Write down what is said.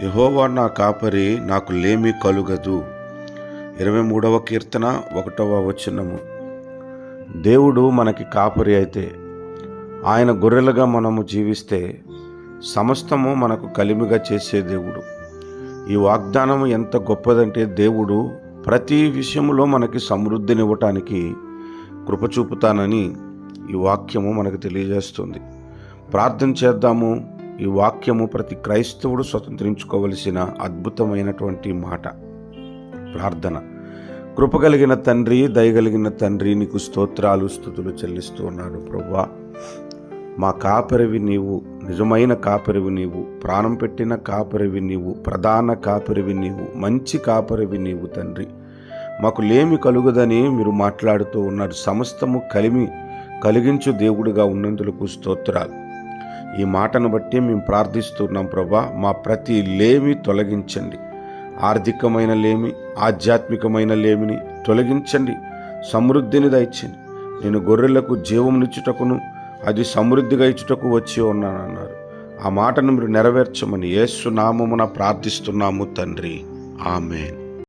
యెహోవా నా కాపరి, నాకు లేమి కలుగదు. 23వ కీర్తన 1వ వచనము. దేవుడు మనకి కాపరి అయితే, ఆయన గొర్రెలుగా మనము జీవిస్తే సమస్తము మనకు కలిమిగా చేసే దేవుడు. ఈ వాగ్దానం ఎంత గొప్పదంటే, దేవుడు ప్రతి విషయంలో మనకి సమృద్ధినివ్వటానికి కృప చూపుతానని ఈ వాక్యము మనకు తెలియజేస్తుంది. ప్రార్థన చేద్దాము. ఈ వాక్యము ప్రతి క్రైస్తవుడు స్వతంత్రించుకోవలసిన అద్భుతమైనటువంటి మాట. ప్రార్థన. కృపగలిగిన తండ్రి, దయగలిగిన తండ్రి, నీకు స్తోత్రాలు స్తుతులు చెల్లిస్తూ ఉన్నాడు ప్రభువా. మా కాపరివి నీవు, నిజమైన కాపరివి నీవు, ప్రాణం పెట్టిన కాపరివి నీవు, ప్రధాన కాపరివి నీవు, మంచి కాపరివి నీవు తండ్రి. మాకు లేమి కలుగుదని మీరు మాట్లాడుతూ ఉన్నారు. సమస్తము కలిగించు దేవుడిగా ఉన్నందులకు స్తోత్రాలు. ఈ మాటను బట్టి మేము ప్రార్థిస్తున్నాం ప్రభా. మా ప్రతి లేమి తొలగించండి. ఆర్థికమైన లేమి, ఆధ్యాత్మికమైన లేమిని తొలగించండి. సమృద్ధిని దయచండి. నేను గొర్రెలకు జీవమునిచ్చుటకును అది సమృద్ధిగా ఇచ్చుటకు వచ్చి ఉన్నానన్నారు. ఆ మాటను మీరు నెరవేర్చమని యేసు నామమున ప్రార్థిస్తున్నాము తండ్రి. ఆమేన్.